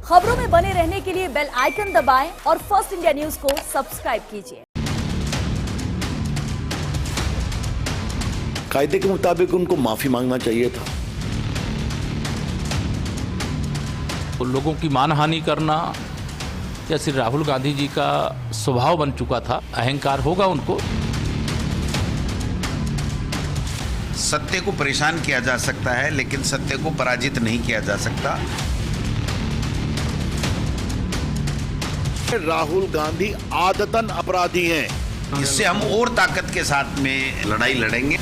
खबरों में बने रहने के लिए बेल आइकन दबाएं और फर्स्ट इंडिया न्यूज को सब्सक्राइब कीजिए। कायदे के मुताबिक उनको माफी मांगना चाहिए था। तो लोगों की मानहानि करना या श्री राहुल गांधी जी का स्वभाव बन चुका था, अहंकार होगा उनको। सत्य को परेशान किया जा सकता है लेकिन सत्य को पराजित नहीं किया जा सकता। राहुल गांधी आदतन अपराधी हैं। इससे हम और ताकत के साथ में लड़ाई लड़ेंगे।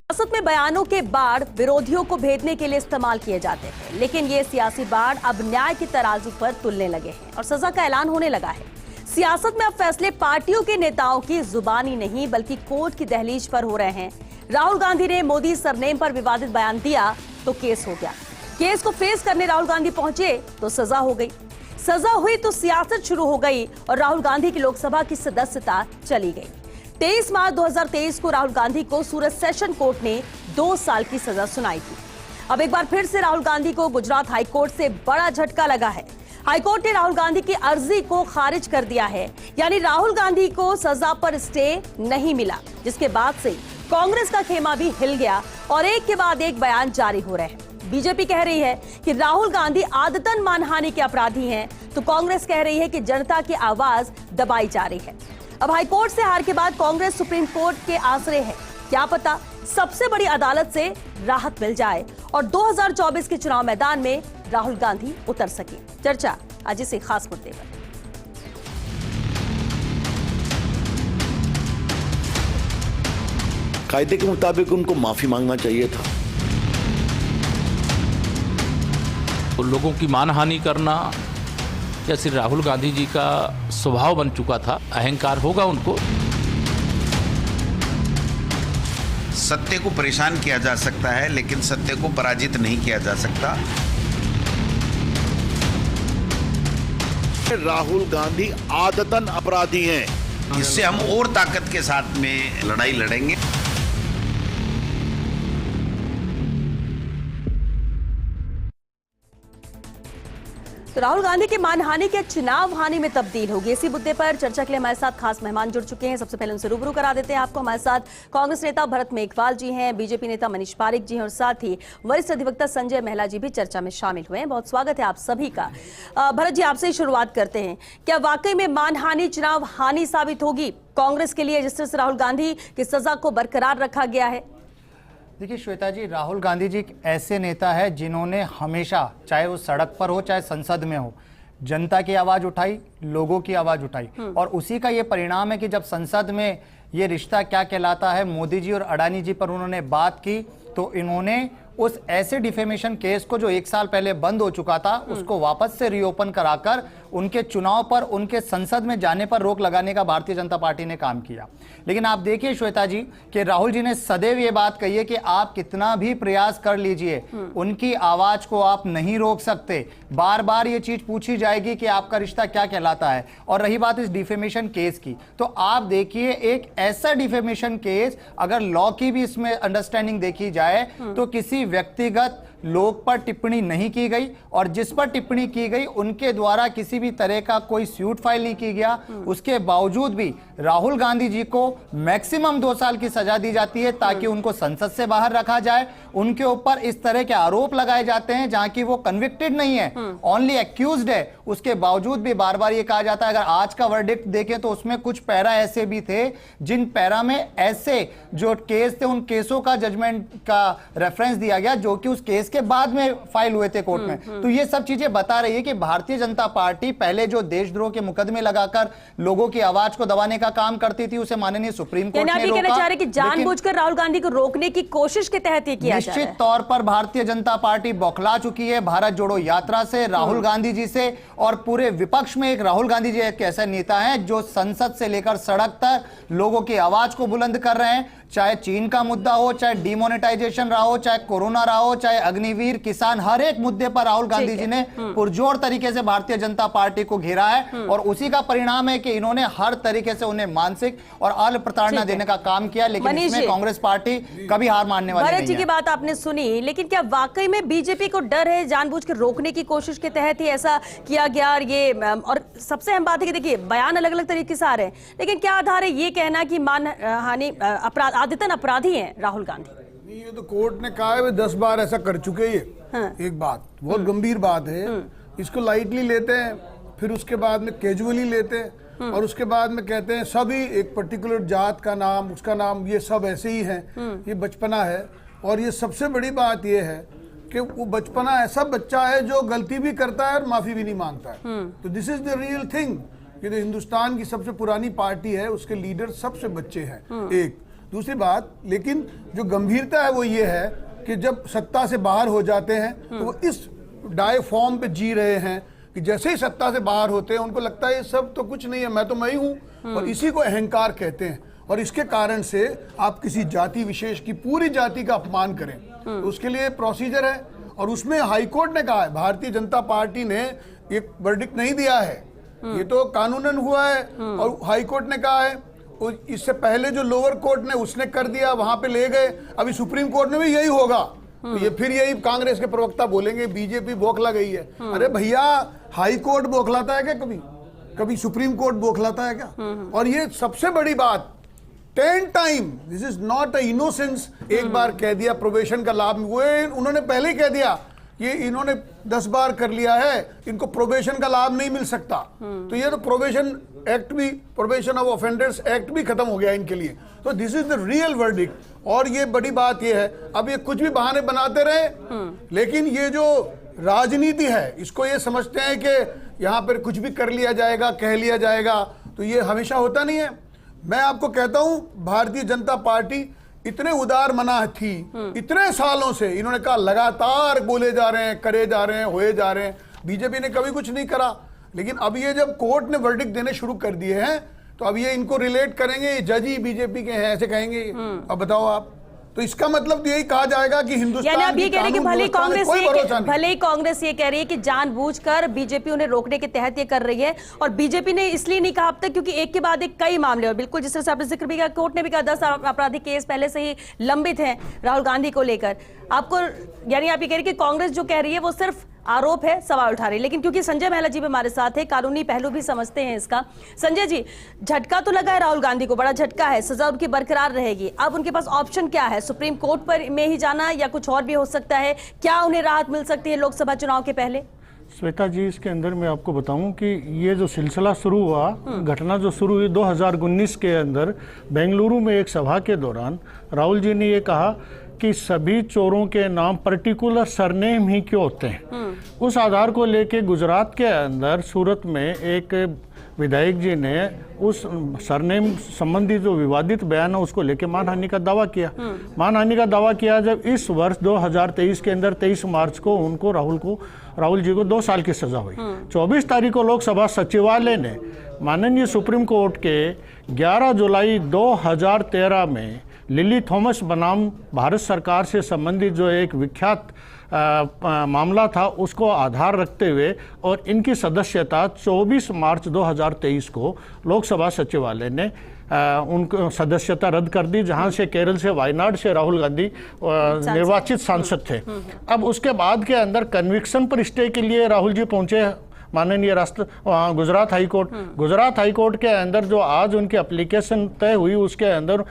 संसद में बयानों के बाढ़ विरोधियों को भेदने के लिए इस्तेमाल किए जाते थे, लेकिन ये सियासी बाढ़ अब न्याय की तराजू पर तुलने लगे हैं और सजा का ऐलान होने लगा है। सियासत में अब फैसले पार्टियों के नेताओं की जुबानी नहीं बल्कि कोर्ट की दहलीज पर हो रहे हैं। राहुल गांधी ने मोदी सरनेम पर विवादित बयान दिया तो केस हो गया। केस को फेस करने राहुल गांधी पहुंचे तो सजा हो गई। सजा हुई तो सियासत शुरू हो गई और राहुल गांधी की लोकसभा की सदस्यता चली गई। 23 मार्च 2023 को राहुल गांधी को सूरत सेशन कोर्ट ने 2 साल की सजा सुनाई थी। अब एक बार फिर से राहुल गांधी को गुजरात हाईकोर्ट से बड़ा झटका लगा है। हाईकोर्ट ने राहुल गांधी की अर्जी को खारिज कर दिया है, यानी राहुल गांधी को सजा पर स्टे नहीं मिला, जिसके बाद से कांग्रेस का खेमा भी हिल गया और एक के बाद एक बयान जारी हो रहे हैं। बीजेपी कह रही है कि राहुल गांधी आदतन मानहानि के अपराधी हैं, तो कांग्रेस कह रही है कि जनता की आवाज दबाई जा रही है। अब हाईकोर्ट से हार के बाद कांग्रेस सुप्रीम कोर्ट के आसरे है। क्या पता सबसे बड़ी अदालत से राहत मिल जाए और 2024 के चुनाव मैदान में राहुल गांधी उतर सके। चर्चा आज इसी खास मुद्दे पर। कायदे के मुताबिक उनको माफी मांगना चाहिए था। तो लोगों की मानहानि करना या श्री राहुल गांधी जी का स्वभाव बन चुका था, अहंकार होगा उनको। सत्य को परेशान किया जा सकता है लेकिन सत्य को पराजित नहीं किया जा सकता। राहुल गांधी आदतन अपराधी हैं। इससे हम और ताकत के साथ में लड़ाई लड़ेंगे। तो राहुल गांधी की मानहानि के चुनाव हानि में तब्दील होगी। इसी मुद्दे पर चर्चा के लिए हमारे साथ खास मेहमान जुड़ चुके हैं। सबसे पहले उनसे रूबरू करा देते हैं आपको। हमारे साथ कांग्रेस नेता भरत मेघवाल जी हैं, बीजेपी नेता मनीष पारिक जी हैं और साथ ही वरिष्ठ अधिवक्ता संजय महिला जी भी चर्चा में शामिल हुए हैं। बहुत स्वागत है आप सभी का। भरत जी, आपसे ही शुरुआत करते हैं। क्या वाकई में मानहानि चुनाव हानि साबित होगी कांग्रेस के लिए, जिस तरह से राहुल गांधी की सजा को बरकरार रखा गया है? देखिए श्वेता जी, राहुल गांधी जी एक ऐसे नेता है जिन्होंने हमेशा, चाहे वो सड़क पर हो चाहे संसद में हो, जनता की आवाज उठाई, लोगों की आवाज उठाई और उसी का ये परिणाम है कि जब संसद में ये रिश्ता क्या कहलाता है मोदी जी और अडानी जी पर उन्होंने बात की तो इन्होंने उस ऐसे डिफेमेशन केस को जो 1 साल पहले बंद हो चुका था उसको वापस से रीओपन कराकर उनके चुनाव पर, उनके संसद में जाने पर रोक लगाने का भारतीय जनता पार्टी ने काम किया। लेकिन आप देखिए श्वेता जी कि राहुल जी ने सदैव ये बात कही है कि आप कितना भी प्रयास कर लीजिए उनकी आवाज को आप नहीं रोक सकते। बार बार ये चीज पूछी जाएगी कि आपका रिश्ता क्या कहलाता है। और रही बात इस डिफेमेशन केस की, तो आप देखिए एक ऐसा डिफेमेशन केस अगर लॉ की भी इसमें अंडरस्टैंडिंग देखी जाए तो किसी व्यक्तिगत लोग पर टिप्पणी नहीं की गई और जिस पर टिप्पणी की गई उनके द्वारा किसी भी तरह का कोई सूट फाइल नहीं की गया। उसके बावजूद भी राहुल गांधी जी को मैक्सिमम 2 साल की सजा दी जाती है ताकि उनको संसद से बाहर रखा जाए। उनके ऊपर इस तरह के आरोप लगाए जाते हैं जहां की वो कन्विक्टेड नहीं है, ओनली एक्यूज्ड है। उसके बावजूद भी बार बार ये कहा जाता है। अगर आज का वर्डिक्ट देखें तो उसमें कुछ पैरा ऐसे भी थे जिन पैरा में ऐसे जो केस थे उन केसों का जजमेंट का रेफरेंस दिया गया जो कि उस केस के बाद में फाइल हुए थे कोर्ट में। तो ये सब चीजें बता रही है कि भारतीय जनता पार्टी पहले जो देशद्रोह के मुकदमे लगाकर लोगों की आवाज को दबाने का काम करती थी उसे माननीय सुप्रीम कोर्ट ने रोका। कहना चाह रहे कि जानबूझकर राहुल गांधी को रोकने की कोशिश के तहत ये किया जा रहा है। निश्चित तौर पर भारतीय जनता पार्टी बौखला चुकी है भारत जोड़ो यात्रा से, राहुल गांधी जी से, और पूरे विपक्ष में एक राहुल गांधी जी एक ऐसा नेता है जो संसद से लेकर सड़क तक लोगों की आवाज को बुलंद कर रहे हैं। चाहे चीन का मुद्दा हो, चाहे डिमोनेटाइजेशन रहा हो, चाहे कोरोना रहा हो, चाहे अग्निवीर, किसान, हर एक मुद्दे पर राहुल गांधी जी ने पुरजोर तरीके से भारतीय जनता पार्टी को घेरा है और उसी का परिणाम है कि इन्होंने हर तरीके से उन्हें मानसिक और अल प्रताड़ना देने का काम किया। लेकिन इसमें कांग्रेस पार्टी कभी हार मानने वाली नहीं है। की बात आपने सुनी, लेकिन क्या वाकई में बीजेपी को डर है, जानबूझकर रोकने की कोशिश के तहत ही ऐसा किया गया? और सबसे अहम बात है कि देखिए बयान अलग अलग तरीके से आ रहे हैं, लेकिन क्या आधार है ये कहना कि मानहानि आदतन अपराधी हैं राहुल गांधी? ये तो कोर्ट ने कहा है, वे 10 बार ऐसा कर चुके हैं। हाँ। एक बात बहुत गंभीर बात है, इसको लाइटली लेते हैं, फिर उसके बाद में कैजुअली लेते हैं और उसके बाद में कहते हैं सभी एक पर्टिकुलर जात का नाम, उसका नाम, ये सब ऐसे ही हैं। ये बचपना है। और ये सबसे बड़ी बात ये है कि वो बचपना ऐसा बच्चा है जो गलती भी करता है और माफी भी नहीं मांगता है। तो this is the real thing. ये तो हिंदुस्तान की सबसे पुरानी पार्टी है, उसके लीडर सबसे बच्चे हैं। एक दूसरी बात, लेकिन जो गंभीरता है वो ये है कि जब सत्ता से बाहर हो जाते हैं तो वो इस डाय फॉर्म पे जी रहे हैं कि जैसे ही सत्ता से बाहर होते हैं उनको लगता है ये सब तो कुछ नहीं है, मैं तो मैं ही हूँ। और इसी को अहंकार कहते हैं। और इसके कारण से आप किसी जाति विशेष की, पूरी जाति का अपमान करें तो उसके लिए प्रोसीजर है। और उसमें हाईकोर्ट ने कहा है, भारतीय जनता पार्टी ने एक वर्डिक्ट नहीं दिया है, ये तो कानूनन हुआ है। और हाईकोर्ट ने कहा है, और इससे पहले जो लोअर कोर्ट ने उसने कर दिया, वहां पे ले गए। अभी सुप्रीम कोर्ट में भी यही होगा। तो ये फिर यही कांग्रेस के प्रवक्ता बोलेंगे बीजेपी बौखला गई है। अरे भैया, हाई कोर्ट बौखलाता है क्या? कभी सुप्रीम कोर्ट बौखलाता है क्या? और ये सबसे बड़ी बात, 10 time, this is not a innocence. एक बार कह दिया प्रोबेशन का लाभ, वो उन्होंने पहले ही कह दिया ये इन्होंने 10 बार कर लिया है, इनको प्रोबेशन का लाभ नहीं मिल सकता। तो ये तो प्रोबेशन एक्ट भी, प्रोबेशन ऑफ ऑफेंडर्स एक्ट भी खत्म हो गया इनके लिए। तो this is the real verdict. और ये बड़ी बात ये है, अब ये कुछ भी बहाने बनाते रहे, लेकिन ये जो राजनीति है इसको ये समझते हैं कि यहाँ पर कुछ भी कर लिया जाएगा, कह लिया जाएगा। तो ये हमेशा होता नहीं है। मैं आपको कहता हूं, भारतीय जनता पार्टी इतने उदार मना थी इतने सालों से, इन्होंने कहा लगातार बोले जा रहे हैं, करे जा रहे हैं, होए जा रहे हैं। बीजेपी ने कभी कुछ नहीं करा। लेकिन अब ये जब कोर्ट ने वर्डिक्ट देने शुरू कर दिए हैं तो अब ये इनको रिलेट करेंगे, जज ही बीजेपी के हैं ऐसे कहेंगे। अब बताओ आप, तो इसका मतलब यही कहा जाएगा कि हिंदुस्तान यानी आप ये कह रहे हैं कि भले ही कांग्रेस ये कह रही है कि जानबूझकर बीजेपी उन्हें रोकने के तहत ये कर रही है। और बीजेपी ने इसलिए नहीं कहा अब तक क्योंकि एक के बाद एक कई मामले, और बिल्कुल जिस तरह से आपने जिक्र भी किया, कोर्ट ने भी कहा 10 आपराधिक केस पहले से ही लंबित हैं राहुल गांधी को लेकर। आपको यानी आप ये कह रहे हैं कि कांग्रेस जो कह रही है वो सिर्फ आरोप है, सवाल उठा रही है। लेकिन क्योंकि संजय महिला जी भी हमारे साथ है, कानूनी पहलू भी समझते हैं इसका। संजय जी, झटका तो लगा है राहुल गांधी को, बड़ा झटका है, सजा उनकी बरकरार रहेगी। अब उनके पास ऑप्शन क्या है? सुप्रीम कोर्ट पर में ही जाना या कुछ और भी हो सकता है? क्या उन्हें राहत मिल सकती है लोकसभा चुनाव के पहले? श्वेता जी, इसके अंदर मैं आपको बताऊं कि ये जो सिलसिला शुरू हुआ, घटना जो शुरू हुई 2019 के अंदर बेंगलुरु में एक सभा के दौरान राहुल जी ने ये कहा कि सभी चोरों के नाम पर्टिकुलर सरनेम ही क्यों होते हैं। उस आधार को लेके गुजरात के अंदर सूरत में एक विधायक जी ने उस सरनेम संबंधी जो विवादित बयान है उसको लेके मानहानि का दावा किया। मानहानि का दावा किया जब इस वर्ष 2023 के अंदर 23 मार्च को उनको राहुल जी को 2 साल की सजा हुई। 24 तारीख को लोकसभा सचिवालय ने माननीय सुप्रीम कोर्ट के 11 जुलाई 2013 में लिली थॉमस बनाम भारत सरकार से संबंधित जो एक विख्यात मामला था उसको आधार रखते हुए और इनकी सदस्यता 24 मार्च 2023 को लोकसभा सचिवालय ने उनको सदस्यता रद्द कर दी, जहां से केरल से वायनाड से राहुल गांधी निर्वाचित सांसद थे। अब उसके बाद के अंदर कन्विक्शन पर स्टे के लिए राहुल जी पहुंचे माननीय गुजरात हाई कोर्ट के अंदर जो आज उनकी एप्लीकेशन तय हुई उसके अंदर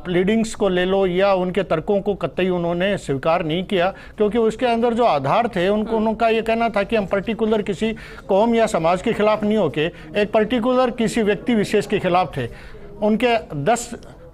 प्लीडिंग्स को ले लो या उनके तर्कों को कतई उन्होंने स्वीकार नहीं किया, क्योंकि उसके अंदर जो आधार थे उनका ये कहना था कि हम पर्टिकुलर किसी कौम या समाज के खिलाफ नहीं होके एक पर्टिकुलर किसी व्यक्ति विशेष के खिलाफ थे।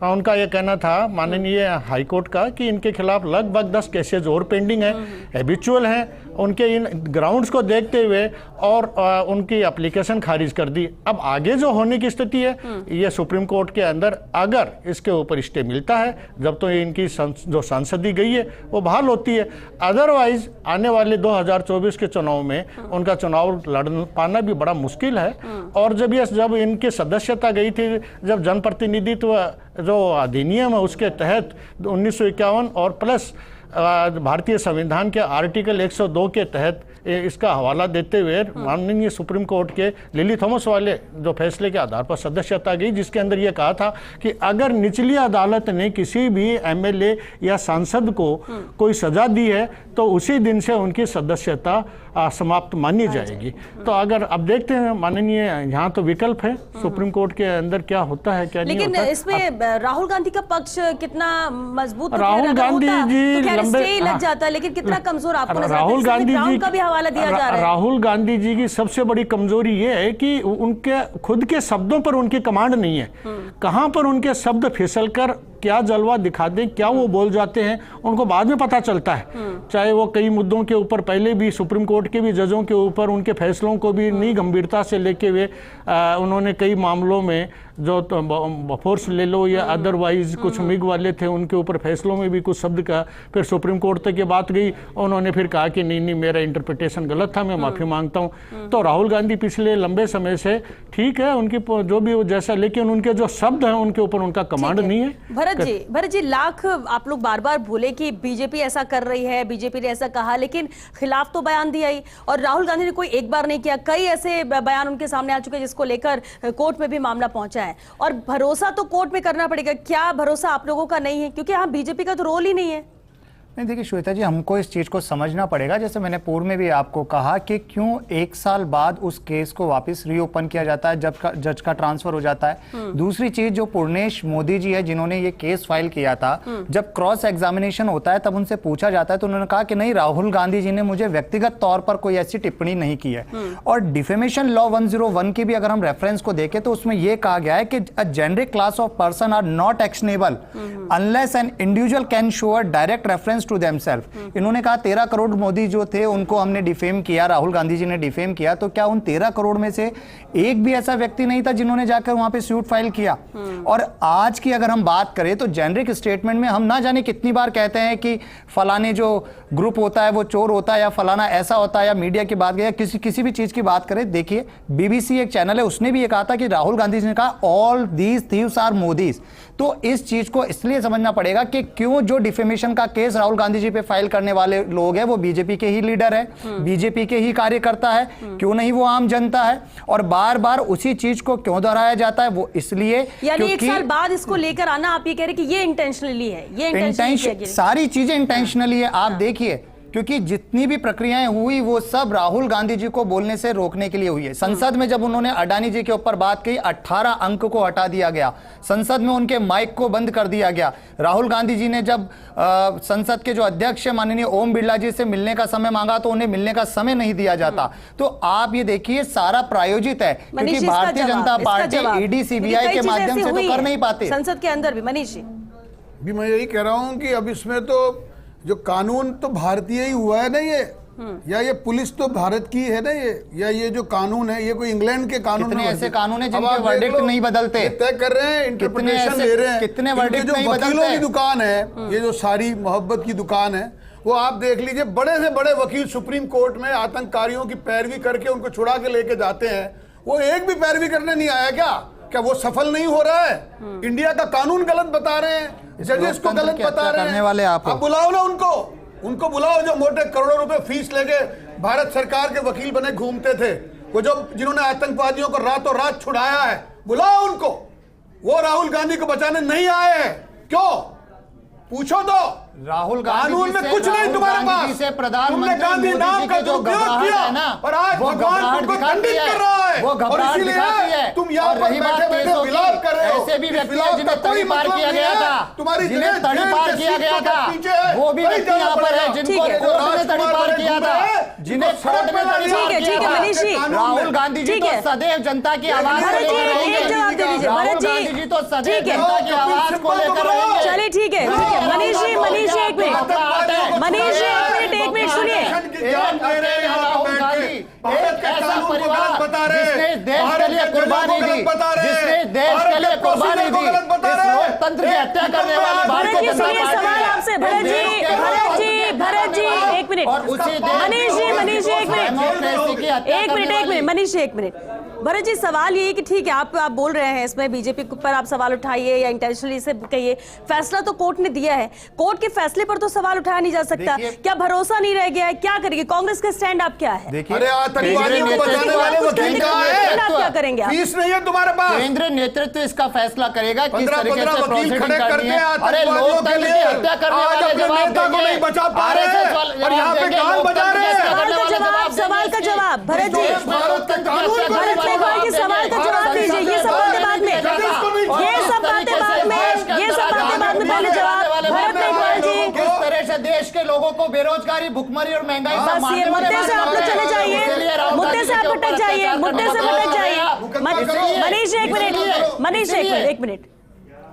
उनका यह कहना था माननीय हाईकोर्ट का कि इनके खिलाफ लगभग 10 केसेज और पेंडिंग हैं, हैबिचुअल हैं। उनके इन ग्राउंड्स को देखते हुए और उनकी एप्लीकेशन खारिज कर दी। अब आगे जो होने की स्थिति है ये सुप्रीम कोर्ट के अंदर अगर इसके ऊपर स्टे मिलता है, जब तो इनकी जो सांसदी गई है वो बहाल होती है, अदरवाइज आने वाले 2024 के चुनाव में उनका चुनाव लड़ पाना भी बड़ा मुश्किल है। और जब इनकी सदस्यता गई थी, जब जनप्रतिनिधित्व जो अधिनियम है उसके तहत 1951 और प्लस भारतीय संविधान के आर्टिकल 102 के तहत इसका हवाला देते हुए माननीय सुप्रीम कोर्ट के लिली थॉमस वाले जो फैसले के आधार पर सदस्यता गई, जिसके अंदर यह कहा था कि अगर निचली अदालत ने किसी भी एमएलए या सांसद को कोई सजा दी है तो उसी दिन से उनकी सदस्यता समाप्त मानी जाएगी। तो अगर अब देखते हैं माननीय, यहाँ तो विकल्प है सुप्रीम कोर्ट के अंदर क्या होता है क्या नहीं लेकिन होता। इसमें राहुल गांधी का पक्ष कितना मजबूत राहुल गांधी जी लंबे लग जाता है, लेकिन कितना कमजोर आपको नजर आता है? राहुल गांधी जी का भी हवाला दिया जा रहा है। राहुल गांधी जी की सबसे बड़ी कमजोरी ये है कि उनके खुद के शब्दों पर उनकी कमांड नहीं है। कहां पर उनके शब्द फिसल कर क्या जलवा दिखा दें, क्या वो बोल जाते हैं, उनको बाद में पता चलता है। चाहे वो कई मुद्दों के ऊपर पहले भी सुप्रीम कोर्ट के भी जजों के ऊपर उनके फैसलों को भी नहीं गंभीरता से लेके हुए उन्होंने कई मामलों में जो फोर्स ले लो या अदरवाइज कुछ मिग वाले थे उनके ऊपर फैसलों में भी कुछ शब्द का, फिर सुप्रीम कोर्ट तक ये बात गई, उन्होंने फिर कहा कि नहीं मेरा इंटरप्रिटेशन गलत था, मैं माफी मांगता हूं। तो राहुल गांधी पिछले लंबे समय से ठीक है उनकी जो भी जैसा, लेकिन उनके जो शब्द हैं उनके ऊपर उनका कमांड नहीं है। भरत जी लाख आप लोग बार बार बोले कि बीजेपी ऐसा कर रही है, बीजेपी ने ऐसा कहा, लेकिन खिलाफ तो बयान दिया ही, और राहुल गांधी ने कोई एक बार नहीं किया, कई ऐसे बयान उनके सामने आ चुके जिसको लेकर कोर्ट में भी मामला पहुंचा है। और भरोसा तो कोर्ट में करना पड़ेगा, क्या भरोसा आप लोगों का नहीं है? क्योंकि यहाँ बीजेपी का तो रोल ही नहीं है। नहीं देखिए श्वेता जी, हमको इस चीज़ को समझना पड़ेगा, जैसे मैंने पूर्व में भी आपको कहा कि क्यों 1 साल बाद उस केस को वापस रीओपन किया जाता है जब जज का ट्रांसफर हो जाता है। दूसरी चीज जो पूर्णेश मोदी जी है जिन्होंने ये केस फाइल किया था, जब क्रॉस एग्जामिनेशन होता है तब उनसे पूछा जाता है तो उन्होंने कहा कि नहीं, राहुल गांधी जी ने मुझे व्यक्तिगत तौर पर कोई ऐसी टिप्पणी नहीं की है। और डिफेमेशन लॉ 101 की भी अगर हम रेफरेंस को देखें तो उसमें यह कहा गया है कि a generic class of person are not actionable unless an individual can show a direct reference to themselves. इन्होंने कहा 13 करोड़ मोदी जो थे उनको हमने डिफेम किया, राहुल गांधी जी ने डिफेम किया, तो क्या उन 13 करोड़ में से एक भी ऐसा व्यक्ति नहीं था जिन्होंने जाकर वहां पे सूट फाइल किया? और आज की अगर हम बात करें तो जेनरिक स्टेटमेंट में हम ना जाने कितनी बार कहते हैं कि फलाने जो ग्रुप होता है वो चोर होता है या फलाना ऐसा होता है, या मीडिया की बात करें, किसी भी चीज की बात करें, देखिए बीबीसी एक चैनल है उसने भी ये कहा था कि राहुल गांधी जी ने कहा all these thieves are Modis. तो इस चीज को इसलिए समझना पड़ेगा कि क्यों जो डिफेमेशन का केस राहुल गांधी जी पे फाइल करने वाले लोग हैं वो बीजेपी के ही लीडर है, बीजेपी के ही कार्यकर्ता है, क्यों नहीं वो आम जनता है? और बार बार उसी चीज को क्यों दोहराया जाता है? वो इसलिए यानी 1 साल बाद इसको लेकर आना, आप ये कह रहे कि ये इंटेंशनली है, ये इंटेंशनली, सारी चीजें इंटेंशनली है। आप देखिए क्योंकि जितनी भी प्रक्रियाएं हुई वो सब राहुल गांधी जी को बोलने से रोकने के लिए हुई है। संसद में जब उन्होंने अडानी जी के ऊपर बात की, 18 अंक को हटा दिया गया, संसद में उनके माइक को बंद कर दिया गया। राहुल गांधी जी ने जब संसद के जो अध्यक्ष माननीय ओम बिरला जी से मिलने का समय मांगा तो उन्हें मिलने का समय नहीं दिया जाता। तो आप ये देखिए सारा प्रायोजित है, क्योंकि Bharatiya Janata party ED CBI के माध्यम से तो कर नहीं पाते। संसद के अंदर भी मनीष जी, भी मैं यही कह रहा हूं कि अब इसमें तो जो कानून तो भारतीय ही हुआ है ना ये, या ये पुलिस तो भारत की है ना ये, या ये जो कानून है ये कोई इंग्लैंड के कानून कितने ऐसे कानून है जिनके वर्डिक्ट नहीं बदलते, तय कर रहे हैं, इंटरप्रिटेशन ले रहे हैं। कितने वर्डिक्ट नहीं बदलते? वकीलों की दुकान है ये, जो सारी मोहब्बत की दुकान है, वो आप देख लीजिए, बड़े से बड़े वकील सुप्रीम कोर्ट में आतंककारियों की पैरवी करके उनको छुड़ा के लेके जाते हैं, वो एक भी पैरवी करने नहीं आया क्या वो सफल नहीं हो रहा है? इंडिया का कानून गलत बता रहे हैं, जजेस को गलत बता रहे हैं। वाले आप बुलाओ ना उनको बुलाओ जो मोटे करोड़ों रुपए फीस लेके भारत सरकार के वकील बने घूमते थे, वो जो जिन्होंने आतंकवादियों को रातों रात छुड़ाया है, बुलाओ उनको। वो राहुल गांधी को बचाने नहीं आए हैं, क्यों? पूछो तो। राहुल कानून में कुछ नहीं तुम्हारे पास, तुमने गांधी नाम का दुरुपयोग किया और आज भगवान तुमको दंडित कर रहा है, और इसीलिए तुम यहाँ पर बैठे बैठे विलाप कर रहे हो। ऐसे भी व्यक्ति हैं जिन्हें तड़ीपार किया गया था, जिन्हें तड़ीपार किया गया था, वो भी व्यक्ति यहाँ पर है जिनको कोर्ट में तड़ीपार किया था, जिन्हें कोर्ट में तड़ीपार किया था। राहुल गांधी जी तो सदैव जनता की आवाज को लेकर रहेंगे, राहुल गांधी जी तो सदैव जनता की आवाज को लेकर रहेंगे। चलिए ठीक है, मनीष जी एक मिनट, मनीष जी एक मिनट सुनिए। ऐसा परिवार जिसने देश के लिए कुर्बानी दी, जिसने देश के लिए कुर्बानी दी, इस लोकतंत्र की हत्या करने वाली भारतीय जनता सवाल आपसे भरत जी एक मिनट, और उसी मनीष जी एक मिनट, मनीष जी एक मिनट, भरत जी, सवाल ये है कि ठीक है, आप बोल रहे हैं इसमें बीजेपी पर आप सवाल उठाइए या इंटेंशनली से कहिए, फैसला तो कोर्ट ने दिया है, कोर्ट के फैसले पर तो सवाल उठाया नहीं जा सकता। क्या भरोसा नहीं रह गया है? क्या करेंगे? कांग्रेस का स्टैंड आप क्या है? अरे आतंकवादियों को बचाने वाले वकील कहाँ है? आप क्या करेंगे? फीस नहीं है तुम्हारे पास। केंद्र नेतृत्व इसका फैसला करेगा किस 15 तरीके से वकील खड़े करते हैं अरे आतंकवादियों के लिए। हत्या करने आज वाले अपने जवाब नेता को नहीं बचा पा रहे हैं और यहाँ पे कान बजा रहे हैं। सवाल का जवाब भरत जी, भरत मेघवाल जी, सवाल का जवाब दीजिए। ये सब बातें बाद में, ये सब बातें बाद में, ये सब बातें बाद में, पहले जवाब भरत मेघवाल जी। किस तरह से देश के लोगों को बेरोजगारी, भुखमरी और महंगाई से बस ये मुद्दे से आप लोग चले जाइए, मुद्दे से आप भटक जाइए, मुद्दे से भटक जाइए। मनीष जी, एक मिनट,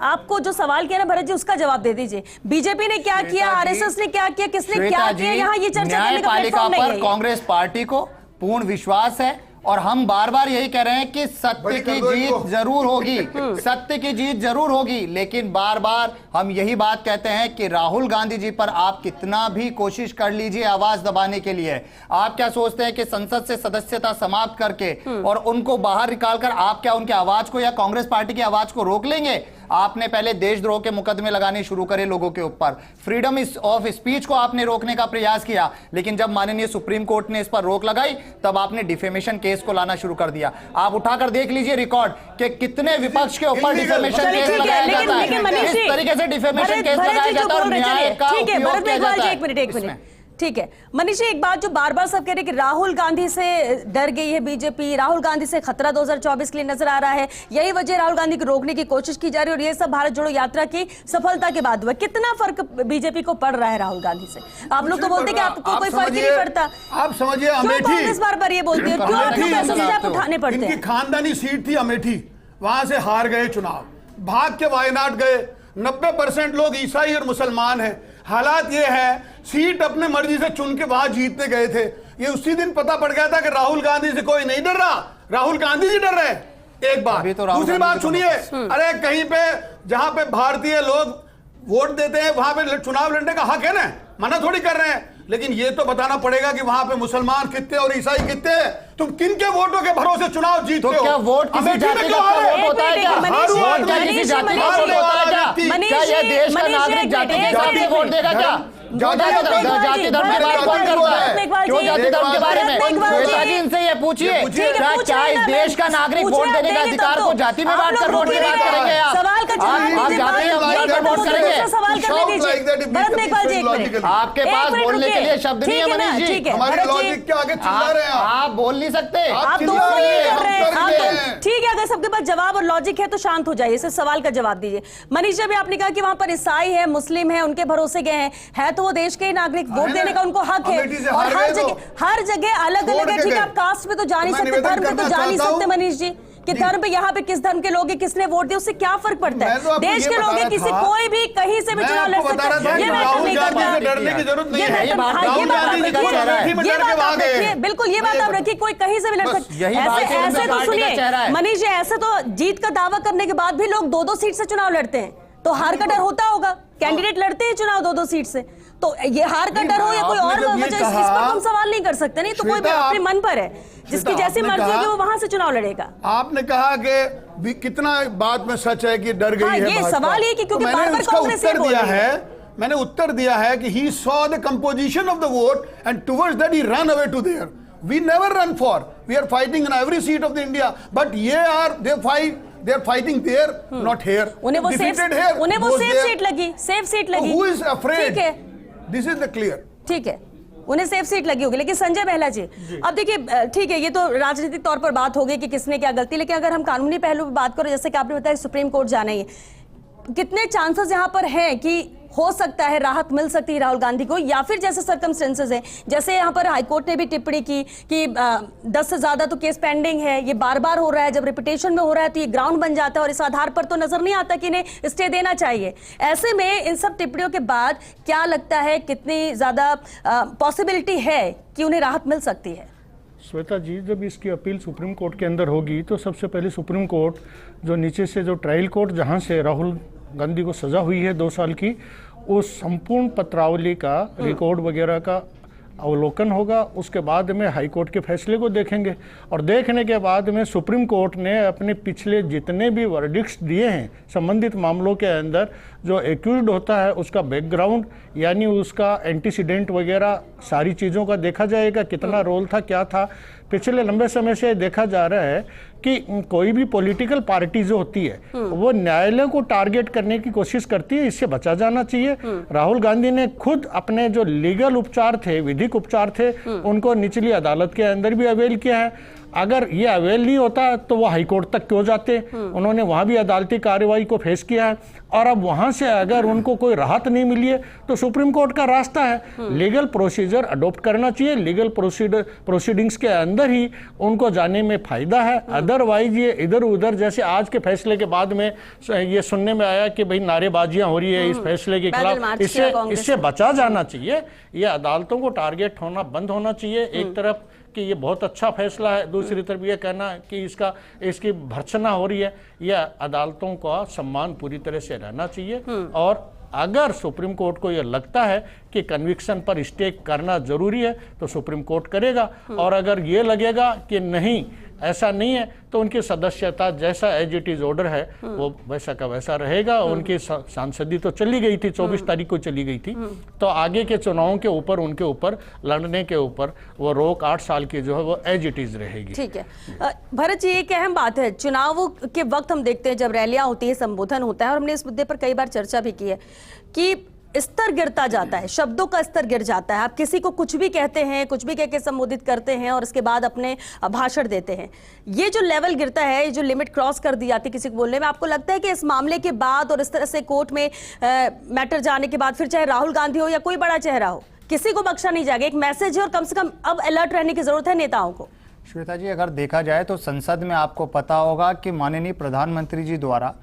आपको जो सवाल किया ना भरत जी, उसका जवाब दे दीजिए। बीजेपी ने क्या किया, आरएसएस ने क्या किया, किसने क्या किया, यहाँ ये चर्चा करने का प्लेटफॉर्म नहीं है। कांग्रेस पार्टी को पूर्ण विश्वास है और हम बार बार यही कह रहे हैं कि सत्य की जीत जरूर होगी, सत्य की जीत जरूर होगी। लेकिन बार बार हम यही बात कहते हैं कि राहुल गांधी जी पर आप कितना भी कोशिश कर लीजिए आवाज दबाने के लिए, आप क्या सोचते हैं कि संसद से सदस्यता समाप्त करके और उनको बाहर निकालकर आप क्या उनकी आवाज को या कांग्रेस पार्टी की आवाज को रोक लेंगे? आपने पहले देशद्रोह के मुकदमे लगाने शुरू करे लोगों के ऊपर, फ्रीडम ऑफ स्पीच को आपने रोकने का प्रयास किया, लेकिन जब माननीय सुप्रीम कोर्ट ने इस पर रोक लगाई तब आपने डिफेमेशन केस को लाना शुरू कर दिया। आप उठाकर देख लीजिए रिकॉर्ड कि कितने विपक्ष के ऊपर डिफेमेशन केस लगाया जाता है, किस तरीके से डिफेमेशन केस लगाया जाता है और न्याय का उपयोग किया जाता है। एक मिनट, ठीक है मनीष जी, एक बात जो बार बार सब कह रहे हैं कि राहुल गांधी से डर गई है बीजेपी, राहुल गांधी से खतरा 2024 के लिए नजर आ रहा है, यही वजह राहुल गांधी को रोकने की कोशिश की जा रही है और ये सब भारत जोड़ो यात्रा की सफलता के बाद हुआ। कितना फर्क बीजेपी को पड़ रहा है राहुल गांधी से? आप लोग तो बोलते हैं कि आपको कोई फर्क ही नहीं पड़ता। आप समझिए, अमेठी कांग्रेस बार बार ये बोलती है, क्यों आप लोग ऐसे स्टेप उठाने पड़ते इनकी हैं? खानदानी सीट थी अमेठी, वहां से हार गए चुनाव, भाग के वायनाड गए। 90% लोग ईसाई और मुसलमान हैं। हालात ये है, सीट अपने मर्जी से चुन के वहां जीतने गए थे। ये उसी दिन पता पड़ गया था कि राहुल गांधी से कोई नहीं डर रहा, राहुल गांधी जी डर रहे। एक बात, दूसरी बात सुनिए, अरे कहीं पे जहां पे भारतीय लोग वोट देते हैं वहां पे चुनाव लड़ने का हक है ना, मना थोड़ी कर रहे हैं, लेकिन ये तो बताना पड़ेगा कि वहां पे मुसलमान कितने और ईसाई कितने हैं। तुम किन के वोटों के भरोसे चुनाव जीतते हो? क्या वोट किसी जाति का वोट होता है क्या? वोट क्या किसी जाति का वोट होता है क्या? क्या यह देश का नागरिक जाति के हिसाब से वोट देगा क्या? जाति धर्म की बात कौन करता है? क्यों जाति धर्म के बारे में? श्वेता जी इनसे ये पूछिए, क्या इस देश का नागरिक वोट देने का अधिकार को जाति में बांटकर वोट की बात करेंगे? आप जाति में बांटकर वोट करेंगे? आपके पास बोलने के लिए शब्द नहीं है मनीष जी, हमारी लॉजिक के आगे चिल्ला रहे हैं आप बोल नहीं सकते। आप तो नहीं कर रहे हैं। ठीक है, अगर सबके पास जवाब और लॉजिक है तो शांत हो जाइए, सिर्फ सवाल का जवाब दीजिए। मनीष जी, आपने कहा कि वहां पर ईसाई है, मुस्लिम है, उनके भरोसे गए हैं तो वो देश के नागरिक, वोट देने का उनको हक है और हर जगह अलग अलग है। ठीक है, आप कास्ट पे तो जा नहीं सकते, धर्म पे तो जा नहीं सकते मनीष जी, कि धर्म पे यहाँ पे किस धर्म के लोग हैं, किसने वोट दिया, उससे क्या फर्क पड़ता है? देश के लोग हैं, किसी कोई भी कहीं से भी चुनाव लड़ सकता है, ये मैटर नहीं करता। डरने की जरूरत नहीं है। ये बात आप रखिए, बिल्कुल ये बात आप रखिए, कोई कहीं से भी लड़ सकता है। ऐसे तो सुनिए मनीष जी, ऐसे तो जीत का दावा करने के बाद भी लोग 2-2 सीट से चुनाव लड़ते हैं, तो हार का डर होता होगा। कैंडिडेट लड़ते हैं चुनाव 2-2 सीट से, तो ये हार का डर हो या कोई और वजह, इस पर तुम सवाल नहीं कर सकते। नहीं तो कोई भी अपने मन पर है, जिसकी जैसी मर्जी होगी वो वहां से चुनाव लड़ेगा। आपने कहा कि कितना बात में सच है कि डर गई है ये सवाल ये कि क्योंकि बार-बार कांग्रेस ये बोल रही है। मैंने उत्तर दिया है कि he saw the composition of the vote and towards that he ran away to there. We never run for. We are fighting in every seat of the India. But they are fighting there, not here. उन्हें वो safe seat लगी, safe seat लगी। Who is afraid? ठीक है, This is the clear. ठीक है, उन्हें safe seat लगी होगी। लेकिन संजय बेहला जी, अब देखिए, ठीक है, ये तो राजनीतिक तौर पर बात हो गई कि किसने क्या गलती, लेकिन अगर हम कानूनी पहलू पर बात करें, जैसे कि आपने बताया सुप्रीम कोर्ट जाना ही है, कितने चांसेस यहाँ पर हैं कि हो सकता है राहत मिल सकती है राहुल गांधी को, या फिर जैसे सर्कमस्टेंसेस हैं, जैसे यहाँ पर हाईकोर्ट ने भी टिप्पणी की कि 10 से ज्यादा तो केस पेंडिंग है, ये बार बार हो रहा है, जब रिपीटेशन में हो रहा है तो ये ग्राउंड बन जाता है और इस आधार पर तो नजर नहीं आता कि इन्हें स्टे देना चाहिए। ऐसे में इन सब टिप्पणियों के बाद क्या लगता है, कितनी ज्यादा पॉसिबिलिटी है कि उन्हें राहत मिल सकती है? श्वेता जी, जब इसकी अपील सुप्रीम कोर्ट के अंदर होगी तो सबसे पहले सुप्रीम कोर्ट जो नीचे से जो ट्रायल कोर्ट जहां से राहुल गांधी को सजा हुई है 2 साल की, उस संपूर्ण पत्रावली का रिकॉर्ड वगैरह का अवलोकन होगा, उसके बाद में हाई कोर्ट के फैसले को देखेंगे और देखने के बाद में सुप्रीम कोर्ट ने अपने पिछले जितने भी वर्डिक्ट्स दिए हैं संबंधित मामलों के अंदर, जो एक्यूज्ड होता है उसका बैकग्राउंड यानी उसका एंटीसीडेंट वगैरह सारी चीज़ों का देखा जाएगा, कितना रोल था, क्या था। पिछले लंबे समय से देखा जा रहा है कि कोई भी पॉलिटिकल पार्टी जो होती है वो न्यायालय को टारगेट करने की कोशिश करती है, इससे बचा जाना चाहिए। राहुल गांधी ने खुद अपने जो लीगल उपचार थे, विधिक उपचार थे, उनको निचली अदालत के अंदर भी अवेल किया है। अगर ये अवेल नहीं होता तो वो हाईकोर्ट तक क्यों जाते? उन्होंने वहां भी अदालती कार्रवाई को फेस किया है और अब वहां से अगर उनको कोई राहत नहीं मिली है तो सुप्रीम कोर्ट का रास्ता है लीगल प्रोसीजर अडॉप्ट करना चाहिए। लीगल प्रोसीडिंग्स के अंदर ही उनको जाने में फायदा है। अदरवाइज ये इधर उधर, जैसे आज के फैसले के बाद में ये सुनने में आया कि भाई नारेबाजियां हो रही है इस फैसले के खिलाफ, इससे बचा जाना चाहिए। ये अदालतों को टारगेट होना बंद होना चाहिए। एक तरफ कि ये बहुत अच्छा फैसला है, दूसरी तरफ ये कहना कि इसकी भर्त्सना हो रही है। यह अदालतों का सम्मान पूरी तरह से रहना चाहिए और अगर सुप्रीम कोर्ट को यह लगता है कि कन्विक्शन पर स्टे करना जरूरी है तो सुप्रीम कोर्ट करेगा और अगर ये लगेगा कि नहीं ऐसा नहीं है तो उनकी सदस्यता जैसा एज इट इज ऑर्डर है वो वैसा का वैसा रहेगा। उनकी सांसदी तो चली गई थी, 24 तारीख को चली गई थी, तो आगे के चुनावों के ऊपर उनके ऊपर लड़ने के ऊपर वो रोक 8 साल की जो है वो एज इट इज रहेगी। ठीक है भरत जी, एक अहम बात है, चुनावों के वक्त हम देखते हैं जब रैलियां होती है, संबोधन होता है और हमने इस मुद्दे पर कई बार चर्चा भी की है कि स्तर गिरता जाता है, शब्दों का स्तर गिर जाता है। आप किसी को कुछ भी कहते हैं, कुछ भी कह के संबोधित करते हैं और उसके बाद अपने भाषण देते हैं। ये जो लेवल गिरता है, ये जो लिमिट क्रॉस कर दी जाती है किसी को बोलने में, आपको लगता है कि इस मामले के बाद और इस तरह से कोर्ट में मैटर जाने के बाद फिर चाहे राहुल गांधी हो या कोई बड़ा चेहरा हो, किसी को बख्शा नहीं जाएगा? एक मैसेज है और कम से कम अब अलर्ट रहने की जरूरत है नेताओं को। श्वेता जी, अगर देखा जाए तो संसद में आपको पता होगा कि माननीय प्रधानमंत्री जी द्वारा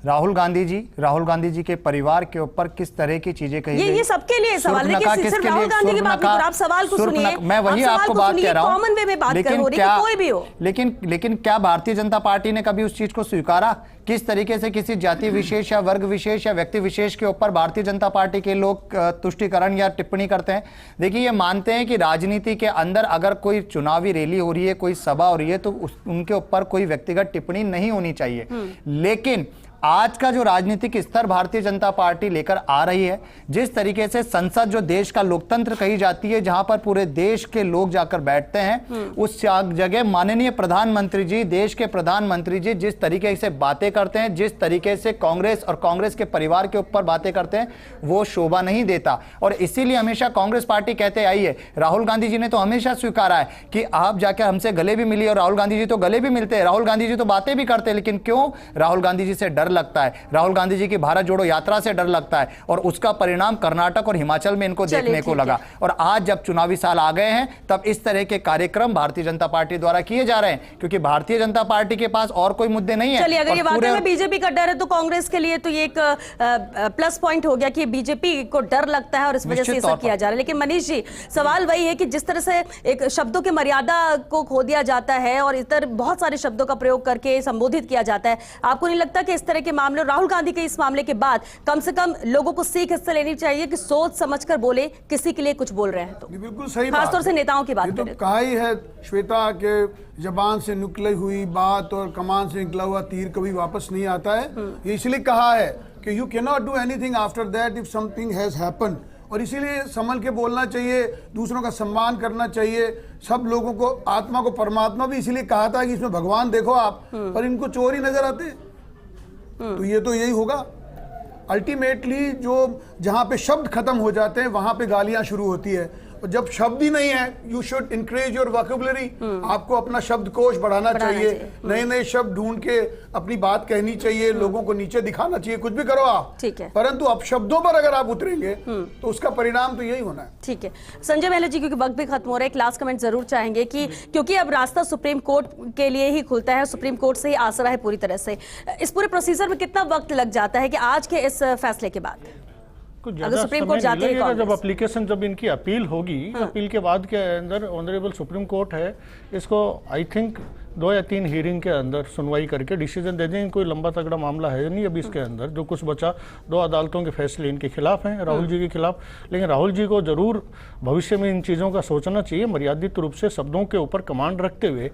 राहुल गांधी जी के परिवार के ऊपर किस तरह की चीजें कही गई। ये सबके लिए सवाल है कि सिर्फ राहुल गांधी की बात नहीं, आप सवाल को सुनिए। मैं वही आपको बात कह रहा हूं, कॉमन वे में बात कर रही है कि कोई भी हो। लेकिन क्या भारतीय जनता पार्टी ने कभी उस चीज को स्वीकारा? किस तरीके से किसी जाति विशेष या वर्ग विशेष या व्यक्ति विशेष के ऊपर भारतीय जनता पार्टी के लोग तुष्टिकरण या टिप्पणी करते हैं? देखिए, ये मानते हैं कि राजनीति के अंदर अगर कोई चुनावी रैली हो रही है, कोई सभा हो रही है तो उनके ऊपर कोई व्यक्तिगत टिप्पणी नहीं होनी चाहिए। लेकिन आज का जो राजनीतिक स्तर भारतीय जनता पार्टी लेकर आ रही है, जिस तरीके से संसद जो देश का लोकतंत्र कही जाती है, जहां पर पूरे देश के लोग जाकर बैठते हैं, उस जगह माननीय प्रधानमंत्री जी, देश के प्रधानमंत्री जी जिस तरीके से बातें करते हैं, जिस तरीके से कांग्रेस और कांग्रेस के परिवार के ऊपर बातें करते हैं, वो शोभा नहीं देता। और इसीलिए हमेशा कांग्रेस पार्टी कहते आई है, राहुल गांधी जी ने तो हमेशा स्वीकारा है कि आप जाकर हमसे गले भी मिलिए, और राहुल गांधी जी तो गले भी मिलते हैं, राहुल गांधी जी तो बातें भी करते हैं, लेकिन क्यों? राहुल गांधी जी से डर लगता है, राहुल गांधी जी की भारत जोड़ो यात्रा से डर लगता है, और उसका परिणाम कर्नाटक और हिमाचल में इनको देखने को लगा। और आज जब चुनावी साल आ गए हैं, तब इस तरह के कार्यक्रम भारतीय जनता पार्टी द्वारा किए जा रहे हैं, क्योंकि भारतीय जनता पार्टी के पास और कोई मुद्दे नहीं है। चलिए, अगर ये वाकई में बीजेपी का डर है तो कांग्रेस के लिए तो ये एक प्लस पॉइंट हो गया कि बीजेपी को डर लगता है और इस वजह से ऐसा किया जा रहा है। लेकिन मनीष जी, सवाल वही है कि जिस तरह से एक शब्दों की मर्यादा को खो दिया जाता है और इधर बहुत सारे शब्दों का प्रयोग करके संबोधित किया जाता है, आपको नहीं लगता कि इस तरह के मामले, राहुल गांधी के इस मामले के बाद कम से कम लोगों को सीख इससे लेनी चाहिए कि सोच समझकर बोले, किसी के लिए कुछ बोल रहे हैं तो? बिल्कुल सही, खासतौर से नेताओं की बात तो कहा ही है श्वेता के जबान से निकली हुई बात और कमान से निकला हुआ तीर कभी वापस नहीं आता है। ये इसलिए कहा है कि you can not do anything after that if something has happened, और इसीलिए संभल के बोलना चाहिए, दूसरों का सम्मान करना चाहिए, सब लोगों को, आत्मा को परमात्मा भी इसीलिए कहा था कि इसमें भगवान देखो आप, पर इनको चोर ही नजर आते। तो ये तो यही होगा अल्टीमेटली, जो जहां पे शब्द खत्म हो जाते हैं वहां पे गालियां शुरू होती है। और जब शब्द ही नहीं है, you should increase your vocabulary, आपको अपना शब्दकोश बढ़ाना चाहिए, नए नए शब्द ढूंढ के अपनी बात कहनी चाहिए, लोगों को नीचे दिखाना चाहिए, कुछ भी करो आप, ठीक है, परंतु अब शब्दों पर अगर आप उतरेंगे तो उसका परिणाम तो यही होना है। ठीक है संजय महला जी, क्योंकि वक्त भी खत्म हो रहा है, एक लास्ट कमेंट जरूर चाहेंगे कि क्योंकि अब रास्ता सुप्रीम कोर्ट के लिए ही खुलता है, सुप्रीम कोर्ट से ही आसरा है पूरी तरह से, इस पूरे प्रोसीजर में कितना वक्त लग जाता है कि आज के इस फैसले के बाद अगर सुप्रीम कोर्ट जाते हैं, जब एप्लीकेशन, जब इनकी अपील होगी, अपील के बाद के अंदर ऑनरेबल सुप्रीम कोर्ट है, इसको आई थिंक 2 या 3 हीरिंग के अंदर सुनवाई करके डिसीजन दे देंगे। कोई लंबा तगड़ा मामला है नहीं अभी इसके अंदर, जो कुछ बचा 2 अदालतों के फैसले इनके खिलाफ हैं, राहुल जी के खिलाफ। लेकिन राहुल जी को जरूर भविष्य में इन चीज़ों का सोचना चाहिए, मर्यादित रूप से शब्दों के ऊपर कमांड रखते हुए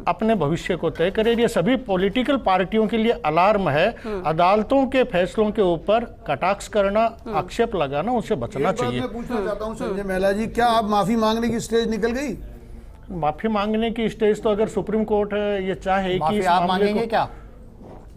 अपने भविष्य को तय करें। ये सभी पॉलिटिकल पार्टियों के लिए अलार्म है। अदालतों के फैसलों के ऊपर कटाक्ष करना, आक्षेप लगाना, उनसे बचना चाहिए। मैं पूछना चाहता हूँ संजय महिला जी, क्या आप माफी मांगने की स्टेज निकल गई? माफी मांगने की स्टेज तो अगर सुप्रीम कोर्ट ये चाहे कि इस आप मामले मांगेंगे को क्या?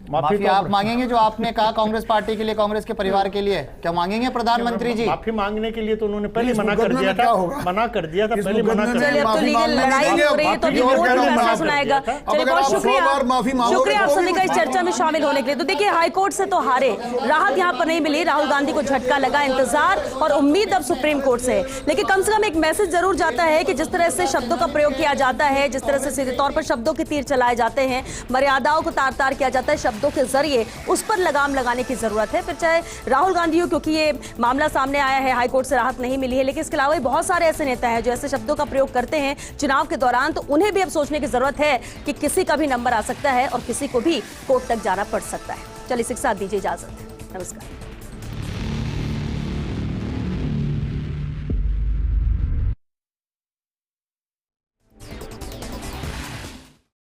माफी तो आप मांगेंगे जो आपने कहा कांग्रेस पार्टी के लिए, कांग्रेस के परिवार के लिए? क्या मांगेंगे प्रधानमंत्री जी? माफी मांगने के लिए तो उन्होंने पहले इस मना कर मुकदमे दिया में क्या था, होगा? मना कर दिया था, इस पहले मना मुकदमे कर में चलिए, अब तो माफी लीगल मांगने लड़ाई देंगे, हो रही है तो अभी बाकी और कोर्ट क्या फैसला मांग सुनाएगा। सकते हैं? अब चलिए, अगर बहुत आप 100 शुक्रिया, बार माफी मांगोगे शुक्रिया आप तो सभी भी का इस चर्चा में शामिल होने के लिए। तो देखिए, हाईकोर्ट से तो हारे, राहत यहाँ पर नहीं मिली, राहुल गांधी को झटका लगा, इंतजार और उम्मीद अब सुप्रीम कोर्ट से। लेकिन कम से कम एक मैसेज जरूर जाता है कि जिस तरह से शब्दों का प्रयोग किया जाता है, जिस तरह से सीधे तौर पर शब्दों के तीर चलाए जाते हैं, मर्यादाओं को तार तार किया जाता है शब्दों के जरिए, उस पर लगाम लगाने की जरूरत है। फिर चाहे राहुल गांधी हो, क्योंकि ये मामला सामने आया है, हाईकोर्ट से राहत नहीं मिली है, लेकिन इसके अलावा बहुत सारे ऐसे नेता हैं जो ऐसे शब्दों का प्रयोग करते हैं चुनाव के दौरान, तो उन्हें भी अब सोचने की जरूरत है कि किसी का भी नंबर आ सकता है और किसी को भी कोर्ट तक जाना पड़ सकता है। चलिए, इसी के साथ दीजिए इजाजत। नमस्कार।